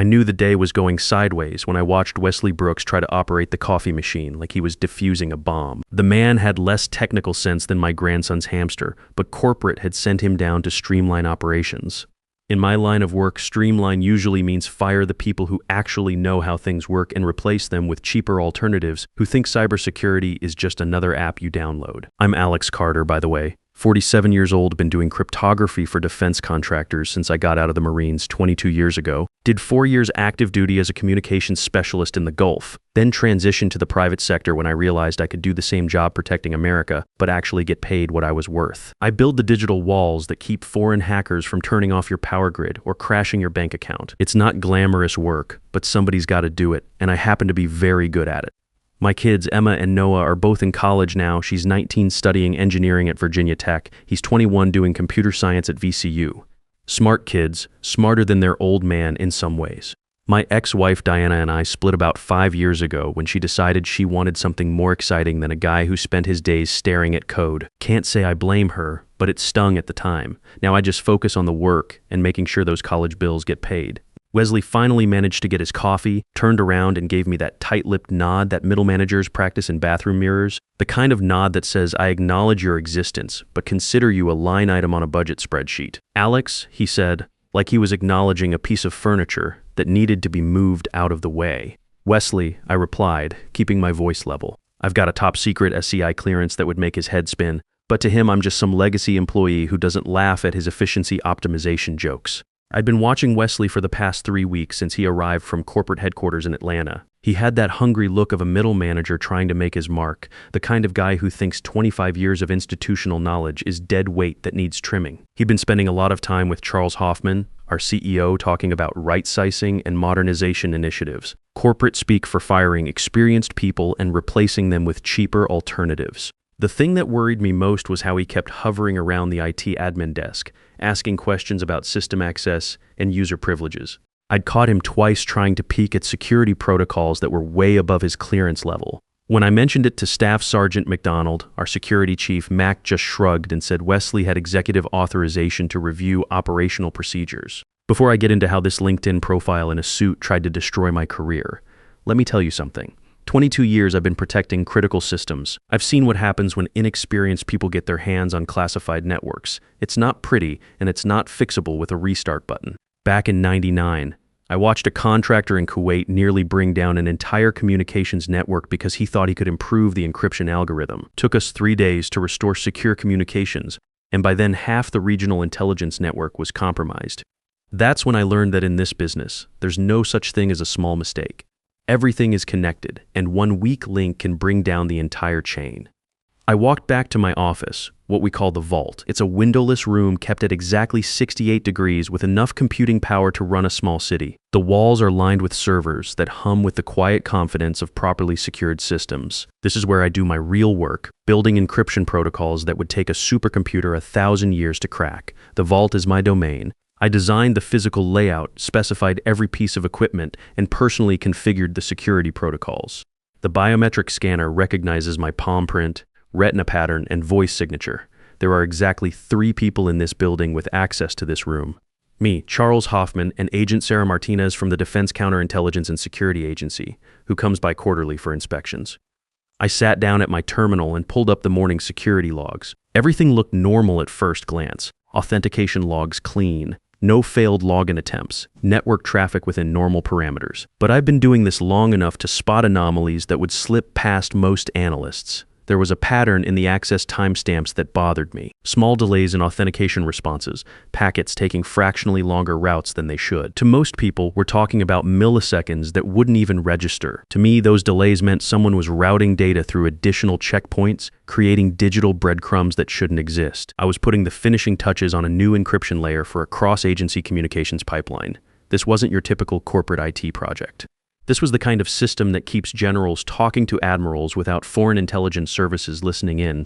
I knew the day was going sideways when I watched Wesley Brooks try to operate the coffee machine like he was defusing a bomb. The man had less technical sense than my grandson's hamster, but corporate had sent him down to streamline operations. In my line of work, streamline usually means fire the people who actually know how things work and replace them with cheaper alternatives who think cybersecurity is just another app you download. I'm Alex Carter, by the way. 47 years old, been doing cryptography for defense contractors since I got out of the Marines 22 years ago. Did 4 years active duty as a communications specialist in the Gulf, then transitioned to the private sector when I realized I could do the same job protecting America, but actually get paid what I was worth. I build the digital walls that keep foreign hackers from turning off your power grid or crashing your bank account. It's not glamorous work, but somebody's got to do it, and I happen to be very good at it. My kids, Emma and Noah, are both in college now. She's 19 studying engineering at Virginia Tech. He's 21 doing computer science at VCU. Smart kids, smarter than their old man in some ways. My ex-wife Diana and I split about 5 years ago when she decided she wanted something more exciting than a guy who spent his days staring at code. Can't say I blame her, but it stung at the time. Now I just focus on the work and making sure those college bills get paid. Wesley finally managed to get his coffee, turned around and gave me that tight-lipped nod that middle managers practice in bathroom mirrors, the kind of nod that says, I acknowledge your existence, but consider you a line item on a budget spreadsheet. Alex, he said, like he was acknowledging a piece of furniture that needed to be moved out of the way. Wesley, I replied, keeping my voice level. I've got a top-secret SCI clearance that would make his head spin, but to him I'm just some legacy employee who doesn't laugh at his efficiency optimization jokes. I'd been watching Wesley for the past 3 weeks since he arrived from corporate headquarters in Atlanta. He had that hungry look of a middle manager trying to make his mark, the kind of guy who thinks 25 years of institutional knowledge is dead weight that needs trimming. He'd been spending a lot of time with Charles Hoffman, our CEO, talking about right-sizing and modernization initiatives. Corporate speak for firing experienced people and replacing them with cheaper alternatives. The thing that worried me most was how he kept hovering around the IT admin desk, asking questions about system access and user privileges. I'd caught him twice trying to peek at security protocols that were way above his clearance level. When I mentioned it to Staff Sergeant McDonald, our security chief, Mac just shrugged and said Wesley had executive authorization to review operational procedures. Before I get into how this LinkedIn profile in a suit tried to destroy my career, let me tell you something. 22 years I've been protecting critical systems. I've seen what happens when inexperienced people get their hands on classified networks. It's not pretty, and it's not fixable with a restart button. Back in '99, I watched a contractor in Kuwait nearly bring down an entire communications network because he thought he could improve the encryption algorithm. Took us 3 days to restore secure communications, and by then half the regional intelligence network was compromised. That's when I learned that in this business, there's no such thing as a small mistake. Everything is connected, and one weak link can bring down the entire chain. I walked back to my office, what we call the vault. It's a windowless room kept at exactly 68 degrees with enough computing power to run a small city. The walls are lined with servers that hum with the quiet confidence of properly secured systems. This is where I do my real work, building encryption protocols that would take a supercomputer 1,000 years to crack. The vault is my domain. I designed the physical layout, specified every piece of equipment, and personally configured the security protocols. The biometric scanner recognizes my palm print, retina pattern, and voice signature. There are exactly 3 people in this building with access to this room. Me, Charles Hoffman, and Agent Sarah Martinez from the Defense Counterintelligence and Security Agency, who comes by quarterly for inspections. I sat down at my terminal and pulled up the morning security logs. Everything looked normal at first glance. Authentication logs clean. No failed login attempts, network traffic within normal parameters. But I've been doing this long enough to spot anomalies that would slip past most analysts. There was a pattern in the access timestamps that bothered me. Small delays in authentication responses, packets taking fractionally longer routes than they should. To most people, we're talking about milliseconds that wouldn't even register. To me, those delays meant someone was routing data through additional checkpoints, creating digital breadcrumbs that shouldn't exist. I was putting the finishing touches on a new encryption layer for a cross-agency communications pipeline. This wasn't your typical corporate IT project. This was the kind of system that keeps generals talking to admirals without foreign intelligence services listening in.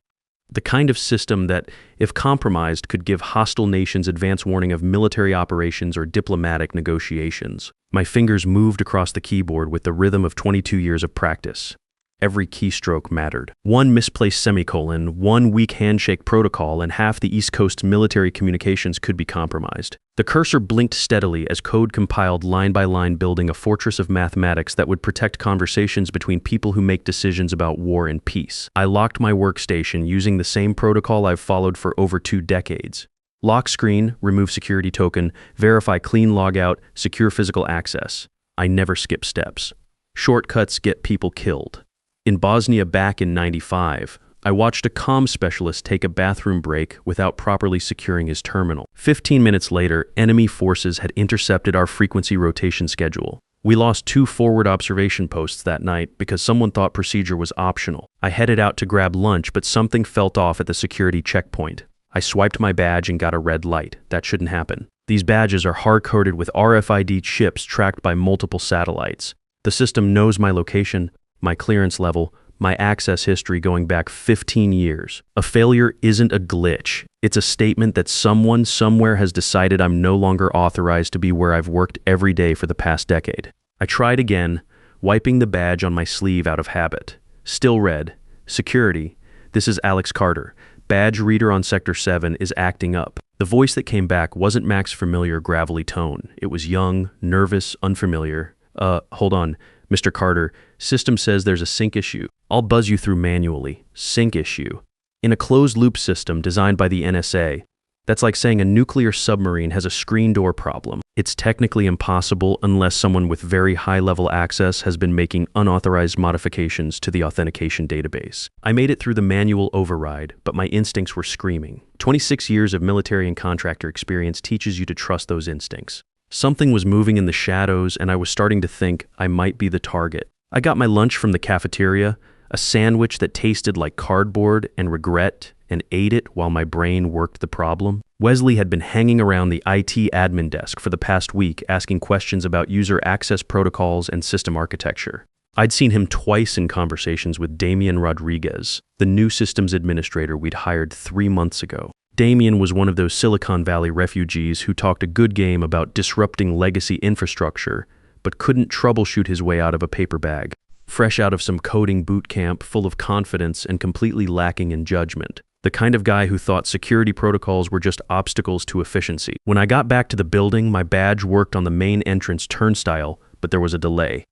The kind of system that, if compromised, could give hostile nations advance warning of military operations or diplomatic negotiations. My fingers moved across the keyboard with the rhythm of 22 years of practice. every keystroke mattered. One misplaced semicolon, one weak handshake protocol, and half the East Coast military communications could be compromised. The cursor blinked steadily as code compiled line by line, building a fortress of mathematics that would protect conversations between people who make decisions about war and peace. I locked my workstation using the same protocol I've followed for over 2 decades. Lock screen, remove security token, verify clean logout, secure physical access. I never skip steps. Shortcuts get people killed. In Bosnia back in '95, I watched a comm specialist take a bathroom break without properly securing his terminal. 15 minutes later, enemy forces had intercepted our frequency rotation schedule. We lost 2 forward observation posts that night because someone thought procedure was optional. I headed out to grab lunch, but something felt off at the security checkpoint. I swiped my badge and got a red light. That shouldn't happen. These badges are hard-coded with RFID chips tracked by multiple satellites. The system knows my location, my clearance level, my access history going back 15 years. A failure isn't a glitch. It's a statement that someone somewhere has decided I'm no longer authorized to be where I've worked every day for the past decade. I tried again, wiping the badge on my sleeve out of habit. Still red. Security. This is Alex Carter. Badge reader on Sector 7 is acting up. The voice that came back wasn't Mac's familiar gravelly tone. It was young, nervous, unfamiliar. Hold on, Mr. Carter. System says there's a sync issue. I'll buzz you through manually. Sync issue. In a closed-loop system designed by the NSA, that's like saying a nuclear submarine has a screen door problem. It's technically impossible unless someone with very high-level access has been making unauthorized modifications to the authentication database. I made it through the manual override, but my instincts were screaming. 26 years of military and contractor experience teaches you to trust those instincts. Something was moving in the shadows, and I was starting to think I might be the target. I got my lunch from the cafeteria, a sandwich that tasted like cardboard and regret, and ate it while my brain worked the problem. Wesley had been hanging around the IT admin desk for the past week asking questions about user access protocols and system architecture. I'd seen him twice in conversations with Damian Rodriguez, the new systems administrator we'd hired 3 months ago. Damian was one of those Silicon Valley refugees who talked a good game about disrupting legacy infrastructure, but couldn't troubleshoot his way out of a paper bag. Fresh out of some coding boot camp, full of confidence and completely lacking in judgment. The kind of guy who thought security protocols were just obstacles to efficiency. When I got back to the building, my badge worked on the main entrance turnstile, but there was a delay.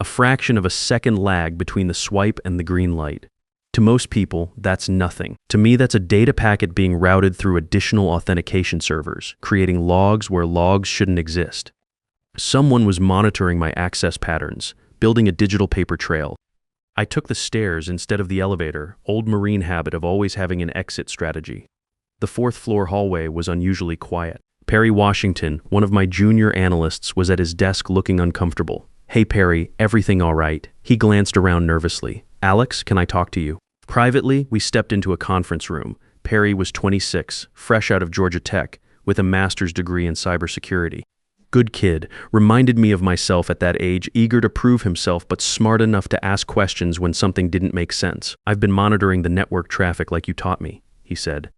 A fraction of a second lag between the swipe and the green light. To most people, that's nothing. To me, that's a data packet being routed through additional authentication servers, creating logs where logs shouldn't exist. Someone was monitoring my access patterns, building a digital paper trail. I took the stairs instead of the elevator, old Marine habit of always having an exit strategy. The 4th floor hallway was unusually quiet. Perry Washington, one of my junior analysts, was at his desk looking uncomfortable. "Hey Perry, everything all right?" He glanced around nervously. "Alex, can I talk to you?" Privately, we stepped into a conference room. Perry was 26, fresh out of Georgia Tech, with a master's degree in cybersecurity. Good kid, reminded me of myself at that age, eager to prove himself but smart enough to ask questions when something didn't make sense. "I've been monitoring the network traffic like you taught me," he said.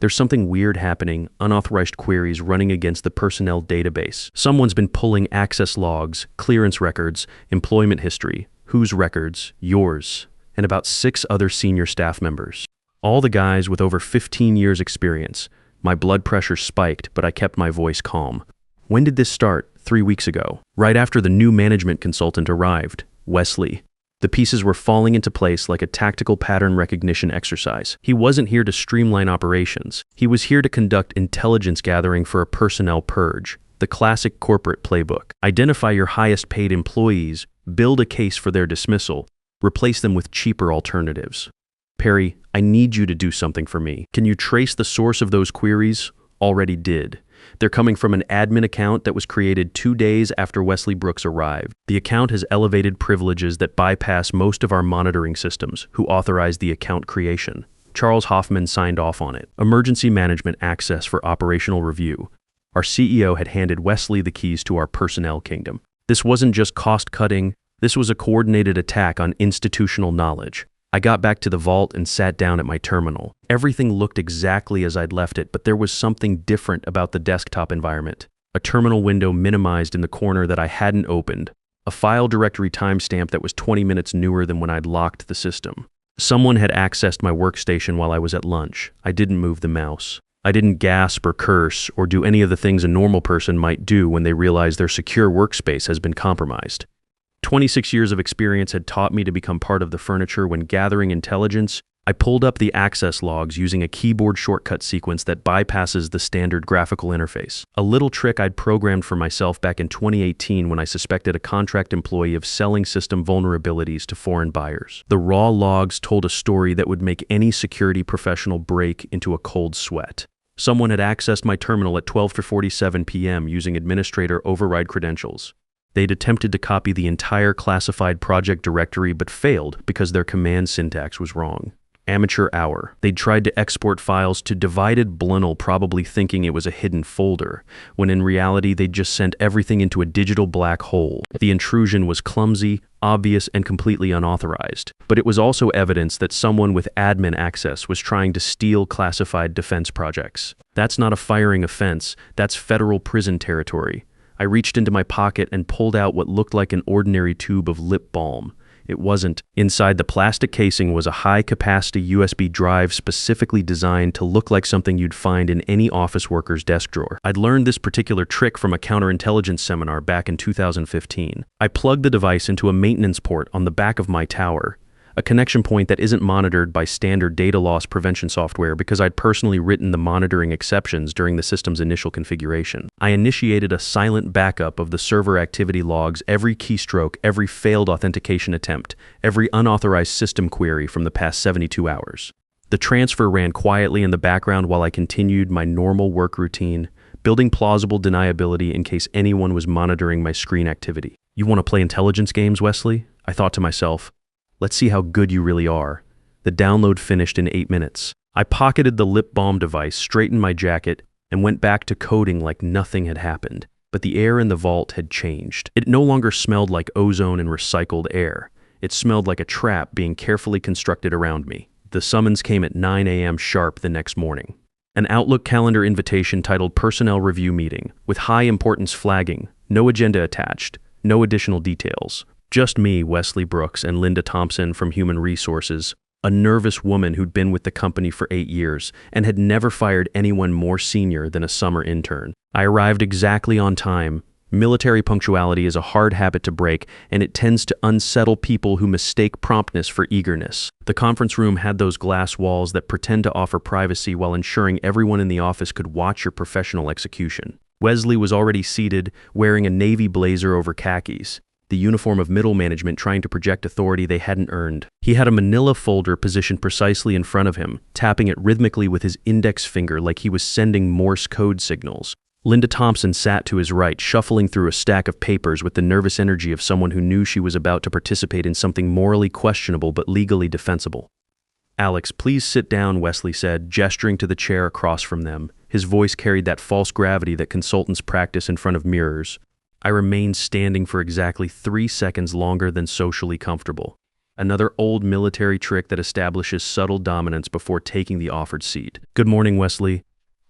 "There's something weird happening, unauthorized queries running against the personnel database. Someone's been pulling access logs, clearance records, employment history, whose records, yours, and about 6 other senior staff members. All the guys with over 15 years experience. My blood pressure spiked, but I kept my voice calm. When did this start? 3 weeks ago. Right after the new management consultant arrived, Wesley. The pieces were falling into place like a tactical pattern recognition exercise. He wasn't here to streamline operations. He was here to conduct intelligence gathering for a personnel purge. The classic corporate playbook. Identify your highest paid employees, build a case for their dismissal, replace them with cheaper alternatives. "Perry, I need you to do something for me. Can you trace the source of those queries?" "Already did. They're coming from an admin account that was created 2 days after Wesley Brooks arrived. The account has elevated privileges that bypass most of our monitoring systems, who authorized the account creation. Charles Hoffman signed off on it. Emergency management access for operational review. Our CEO had handed Wesley the keys to our personnel kingdom. This wasn't just cost-cutting. This was a coordinated attack on institutional knowledge. I got back to the vault and sat down at my terminal. Everything looked exactly as I'd left it, but there was something different about the desktop environment. A terminal window minimized in the corner that I hadn't opened. a file directory timestamp that was 20 minutes newer than when I'd locked the system. Someone had accessed my workstation while I was at lunch. I didn't move the mouse. I didn't gasp or curse or do any of the things a normal person might do when they realize their secure workspace has been compromised. 26 years of experience had taught me to become part of the furniture when gathering intelligence. I pulled up the access logs using a keyboard shortcut sequence that bypasses the standard graphical interface. A little trick I'd programmed for myself back in 2018 when I suspected a contract employee of selling system vulnerabilities to foreign buyers. The raw logs told a story that would make any security professional break into a cold sweat. Someone had accessed my terminal at 12:47 p.m. using administrator override credentials. They'd attempted to copy the entire classified project directory but failed because their command syntax was wrong. Amateur hour. They'd tried to export files to divided blunel, probably thinking it was a hidden folder, when in reality they'd just sent everything into a digital black hole. The intrusion was clumsy, obvious, and completely unauthorized. But it was also evidence that someone with admin access was trying to steal classified defense projects. That's not a firing offense, that's federal prison territory. I reached into my pocket and pulled out what looked like an ordinary tube of lip balm. It wasn't. Inside the plastic casing was a high-capacity USB drive specifically designed to look like something you'd find in any office worker's desk drawer. I'd learned this particular trick from a counterintelligence seminar back in 2015. I plugged the device into a maintenance port on the back of my tower, a connection point that isn't monitored by standard data loss prevention software because I'd personally written the monitoring exceptions during the system's initial configuration. I initiated a silent backup of the server activity logs, every keystroke, every failed authentication attempt, every unauthorized system query from the past 72 hours. The transfer ran quietly in the background while I continued my normal work routine, building plausible deniability in case anyone was monitoring my screen activity. You want to play intelligence games, Wesley? I thought to myself. Let's see how good you really are. The download finished in 8 minutes. I pocketed the lip balm device, straightened my jacket, and went back to coding like nothing had happened. But the air in the vault had changed. It no longer smelled like ozone and recycled air. It smelled like a trap being carefully constructed around me. The summons came at 9 a.m. sharp the next morning. An Outlook calendar invitation titled Personnel Review Meeting, with high importance flagging, no agenda attached, no additional details. Just me, Wesley Brooks, and Linda Thompson from Human Resources, a nervous woman who'd been with the company for 8 years and had never fired anyone more senior than a summer intern. I arrived exactly on time. Military punctuality is a hard habit to break, and it tends to unsettle people who mistake promptness for eagerness. The conference room had those glass walls that pretend to offer privacy while ensuring everyone in the office could watch your professional execution. Wesley was already seated, wearing a navy blazer over khakis, the uniform of middle management trying to project authority they hadn't earned. He had a manila folder positioned precisely in front of him, tapping it rhythmically with his index finger like he was sending Morse code signals. Linda Thompson sat to his right, shuffling through a stack of papers with the nervous energy of someone who knew she was about to participate in something morally questionable but legally defensible. "Alex, please sit down," Wesley said, gesturing to the chair across from them. His voice carried that false gravity that consultants practice in front of mirrors. I remained standing for exactly 3 seconds longer than socially comfortable. Another old military trick that establishes subtle dominance before taking the offered seat. "Good morning, Wesley.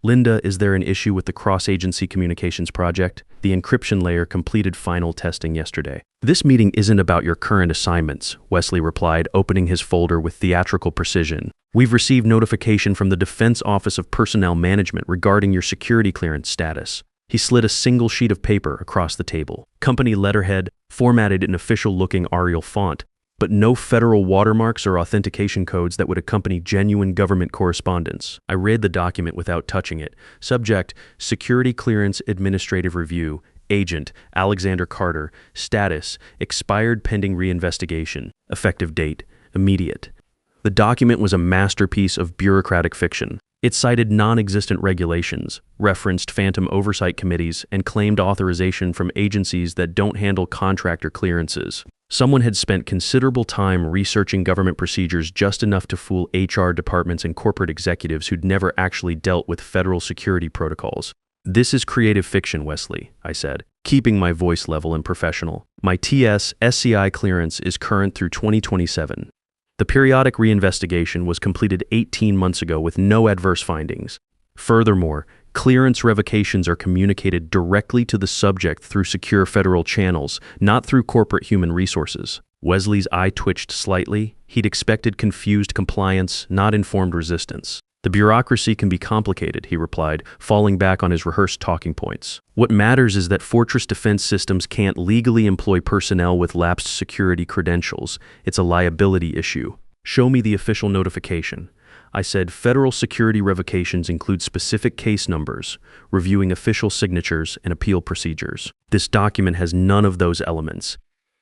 Linda, is there an issue with the cross-agency communications project? The encryption layer completed final testing yesterday." "This meeting isn't about your current assignments," Wesley replied, opening his folder with theatrical precision. "We've received notification from the Defense Office of Personnel Management regarding your security clearance status." He slid a single sheet of paper across the table. Company letterhead, formatted in official-looking Arial font, but no federal watermarks or authentication codes that would accompany genuine government correspondence. I read the document without touching it. Subject: Security Clearance Administrative Review. Agent: Alexander Carter. Status: expired pending reinvestigation. Effective date: immediate. The document was a masterpiece of bureaucratic fiction. It cited non-existent regulations, referenced phantom oversight committees, and claimed authorization from agencies that don't handle contractor clearances. Someone had spent considerable time researching government procedures just enough to fool HR departments and corporate executives who'd never actually dealt with federal security protocols. "This is creative fiction, Wesley," I said, keeping my voice level and professional. "My TS/SCI clearance is current through 2027. The periodic reinvestigation was completed 18 months ago with no adverse findings. Furthermore, Clearance revocations are communicated directly to the subject through secure federal channels, not through corporate human resources. Wesley's eye twitched slightly. He'd expected confused compliance, not informed resistance. The bureaucracy can be complicated, he replied, falling back on his rehearsed talking points. What matters is that Fortress Defense Systems can't legally employ personnel with lapsed security credentials. It's a liability issue. Show me the official notification. I said federal security revocations include specific case numbers, reviewing official signatures, and appeal procedures. This document has none of those elements.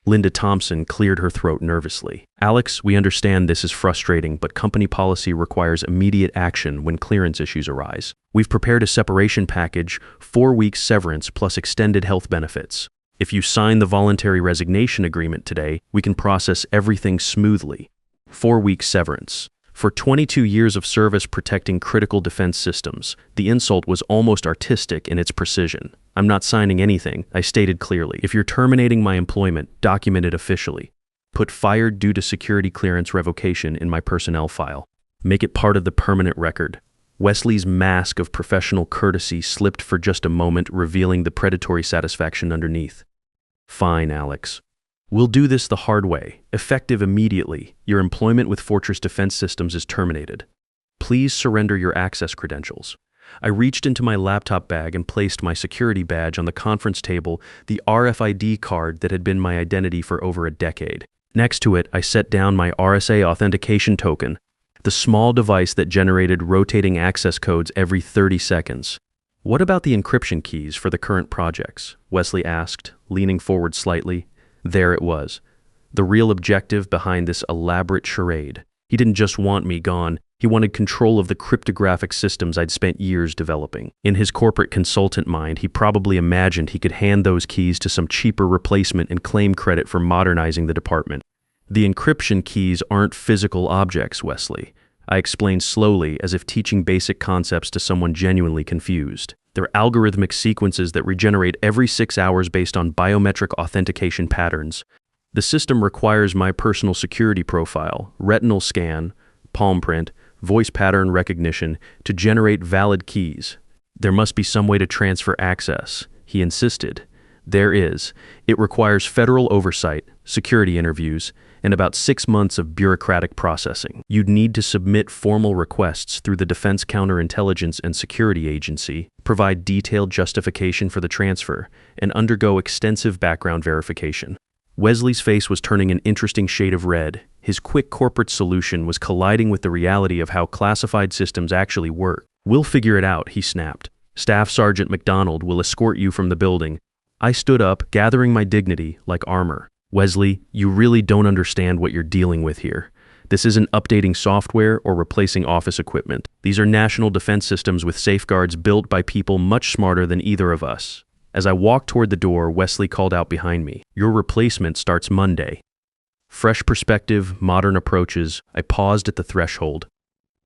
Linda Thompson cleared her throat nervously. Alex, we understand this is frustrating, but company policy requires immediate action when clearance issues arise. We've prepared a separation package, 4 weeks severance plus extended health benefits. If you sign the voluntary resignation agreement today, we can process everything smoothly. 4 weeks severance. For 22 years of service protecting critical defense systems, the insult was almost artistic in its precision. I'm not signing anything, I stated clearly. If you're terminating my employment, document it officially. Put fired due to security clearance revocation in my personnel file. Make it part of the permanent record. Wesley's mask of professional courtesy slipped for just a moment, revealing the predatory satisfaction underneath. Fine, Alex. We'll do this the hard way, effective immediately. Your employment with Fortress Defense Systems is terminated. Please surrender your access credentials. I reached into my laptop bag and placed my security badge on the conference table, the RFID card that had been my identity for over a decade. Next to it, I set down my RSA authentication token, the small device that generated rotating access codes every 30 seconds. What about the encryption keys for the current projects? Wesley asked, leaning forward slightly. There it was, the real objective behind this elaborate charade. He didn't just want me gone, he wanted control of the cryptographic systems I'd spent years developing. In his corporate consultant mind, he probably imagined he could hand those keys to some cheaper replacement and claim credit for modernizing the department. The encryption keys aren't physical objects, Wesley. I explained slowly, as if teaching basic concepts to someone genuinely confused. They're algorithmic sequences that regenerate every 6 hours based on biometric authentication patterns. The system requires my personal security profile, retinal scan, palm print, voice pattern recognition to generate valid keys. There must be some way to transfer access, he insisted. There is. It requires federal oversight, security interviews, and about 6 months of bureaucratic processing. You'd need to submit formal requests through the Defense Counterintelligence and Security Agency, provide detailed justification for the transfer, and undergo extensive background verification. Wesley's face was turning an interesting shade of red. His quick corporate solution was colliding with the reality of how classified systems actually work. We'll figure it out, he snapped. Staff Sergeant McDonald will escort you from the building. I stood up, gathering my dignity like armor. Wesley, you really don't understand what you're dealing with here. This isn't updating software or replacing office equipment. These are national defense systems with safeguards built by people much smarter than either of us. As I walked toward the door, Wesley called out behind me, "Your replacement starts Monday." Fresh perspective, modern approaches. I paused at the threshold.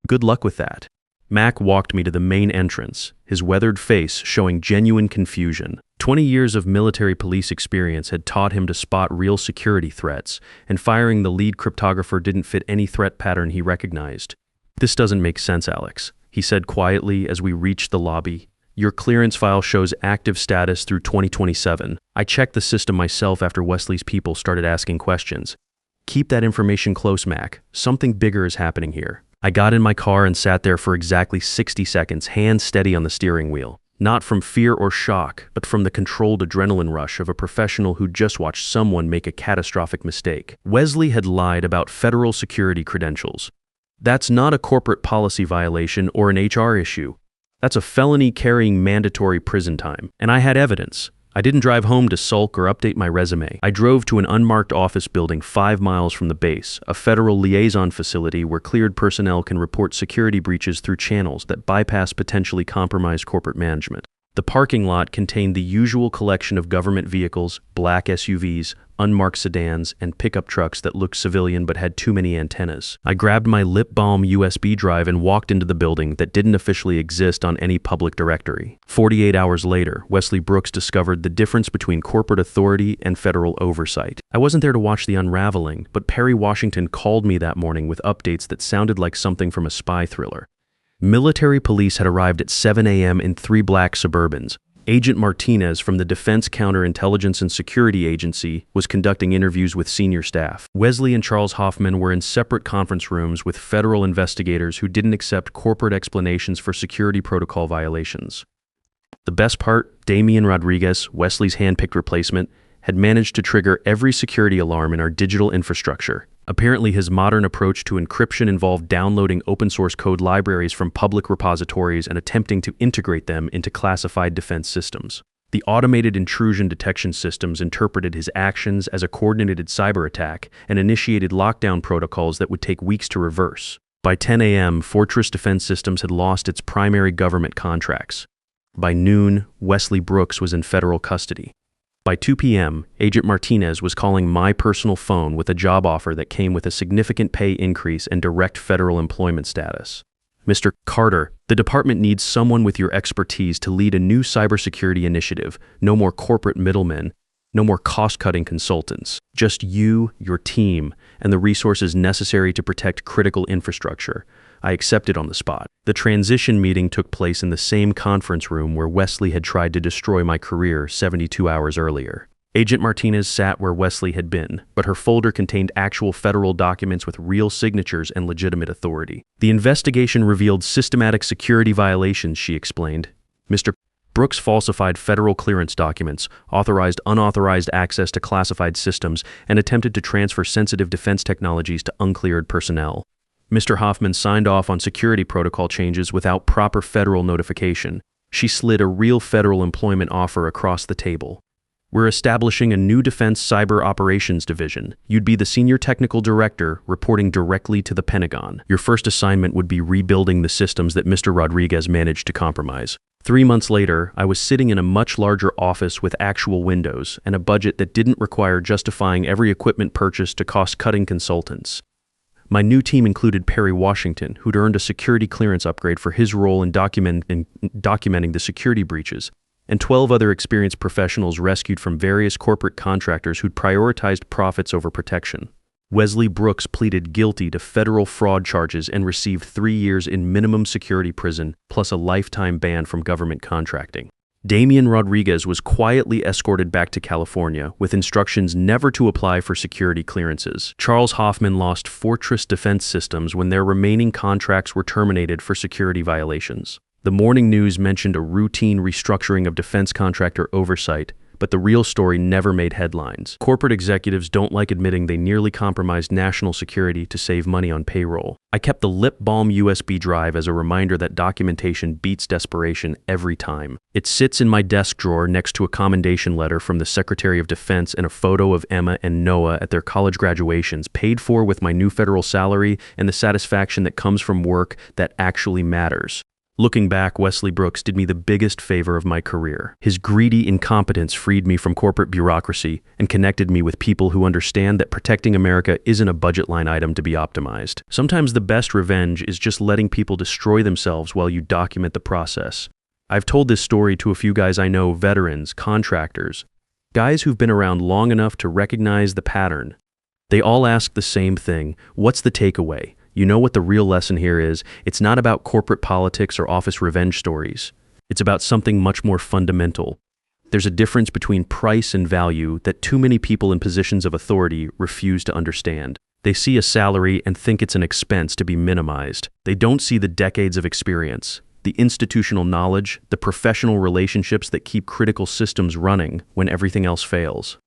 Good luck with that. Mac walked me to the main entrance, his weathered face showing genuine confusion. 20 years of military police experience had taught him to spot real security threats, and firing the lead cryptographer didn't fit any threat pattern he recognized. This doesn't make sense, Alex, he said quietly as we reached the lobby. Your clearance file shows active status through 2027. I checked the system myself after Wesley's people started asking questions. Keep that information close, Mac. Something bigger is happening here. I got in my car and sat there for exactly 60 seconds, hands steady on the steering wheel. Not from fear or shock, but from the controlled adrenaline rush of a professional who just watched someone make a catastrophic mistake. Wesley had lied about federal security credentials. That's not a corporate policy violation or an HR issue. That's a felony carrying mandatory prison time. And I had evidence. I didn't drive home to sulk or update my resume. I drove to an unmarked office building 5 miles from the base, a federal liaison facility where cleared personnel can report security breaches through channels that bypass potentially compromised corporate management. The parking lot contained the usual collection of government vehicles, black SUVs, unmarked sedans, and pickup trucks that looked civilian but had too many antennas. I grabbed my lip balm USB drive and walked into the building that didn't officially exist on any public directory. 48 hours later, Wesley Brooks discovered the difference between corporate authority and federal oversight. I wasn't there to watch the unraveling, but Perry Washington called me that morning with updates that sounded like something from a spy thriller. Military police had arrived at 7 a.m. in 3 black Suburbans. Agent Martinez from the Defense Counterintelligence and Security Agency was conducting interviews with senior staff. Wesley and Charles Hoffman were in separate conference rooms with federal investigators who didn't accept corporate explanations for security protocol violations. The best part, Damian Rodriguez, Wesley's hand-picked replacement, had managed to trigger every security alarm in our digital infrastructure. Apparently, his modern approach to encryption involved downloading open-source code libraries from public repositories and attempting to integrate them into classified defense systems. The automated intrusion detection systems interpreted his actions as a coordinated cyber attack and initiated lockdown protocols that would take weeks to reverse. By 10 a.m., Fortress Defense Systems had lost its primary government contracts. By noon, Wesley Brooks was in federal custody. By 2 p.m., Agent Martinez was calling my personal phone with a job offer that came with a significant pay increase and direct federal employment status. Mr. Carter, the department needs someone with your expertise to lead a new cybersecurity initiative. No more corporate middlemen, no more cost-cutting consultants. Just you, your team, and the resources necessary to protect critical infrastructure. I accepted on the spot. The transition meeting took place in the same conference room where Wesley had tried to destroy my career 72 hours earlier. Agent Martinez sat where Wesley had been, but her folder contained actual federal documents with real signatures and legitimate authority. The investigation revealed systematic security violations, she explained. Mr. Brooks falsified federal clearance documents, authorized unauthorized access to classified systems, and attempted to transfer sensitive defense technologies to uncleared personnel. Mr. Hoffman signed off on security protocol changes without proper federal notification. She slid a real federal employment offer across the table. We're establishing a new Defense Cyber Operations Division. You'd be the senior technical director, reporting directly to the Pentagon. Your first assignment would be rebuilding the systems that Mr. Rodriguez managed to compromise. 3 months later, I was sitting in a much larger office with actual windows and a budget that didn't require justifying every equipment purchase to cost-cutting consultants. My new team included Perry Washington, who'd earned a security clearance upgrade for his role in documenting the security breaches, and 12 other experienced professionals rescued from various corporate contractors who'd prioritized profits over protection. Wesley Brooks pleaded guilty to federal fraud charges and received 3 years in minimum security prison, plus a lifetime ban from government contracting. Damian Rodriguez was quietly escorted back to California with instructions never to apply for security clearances. Charles Hoffman lost Fortress Defense Systems when their remaining contracts were terminated for security violations. The morning news mentioned a routine restructuring of defense contractor oversight, but the real story never made headlines. Corporate executives don't like admitting they nearly compromised national security to save money on payroll. I kept the lip balm USB drive as a reminder that documentation beats desperation every time. It sits in my desk drawer next to a commendation letter from the Secretary of Defense and a photo of Emma and Noah at their college graduations, paid for with my new federal salary and the satisfaction that comes from work that actually matters. Looking back, Wesley Brooks did me the biggest favor of my career. His greedy incompetence freed me from corporate bureaucracy and connected me with people who understand that protecting America isn't a budget line item to be optimized. Sometimes the best revenge is just letting people destroy themselves while you document the process. I've told this story to a few guys I know, veterans, contractors, guys who've been around long enough to recognize the pattern. They all ask the same thing: what's the takeaway? You know what the real lesson here is? It's not about corporate politics or office revenge stories. It's about something much more fundamental. There's a difference between price and value that too many people in positions of authority refuse to understand. They see a salary and think it's an expense to be minimized. They don't see the decades of experience, the institutional knowledge, the professional relationships that keep critical systems running when everything else fails.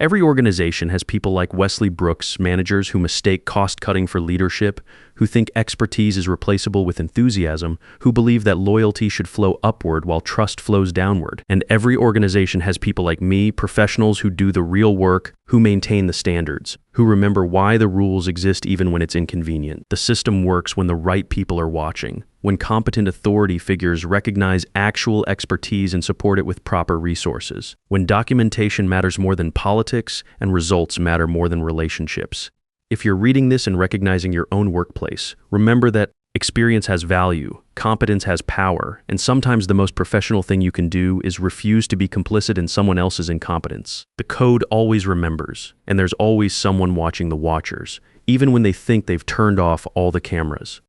Every organization has people like Wesley Brooks, managers who mistake cost-cutting for leadership, who think expertise is replaceable with enthusiasm, who believe that loyalty should flow upward while trust flows downward. And every organization has people like me, professionals who do the real work, who maintain the standards, who remember why the rules exist even when it's inconvenient. The system works when the right people are watching, when competent authority figures recognize actual expertise and support it with proper resources, when documentation matters more than politics and results matter more than relationships. If you're reading this and recognizing your own workplace, remember that experience has value, competence has power, and sometimes the most professional thing you can do is refuse to be complicit in someone else's incompetence. The code always remembers, and there's always someone watching the watchers, even when they think they've turned off all the cameras.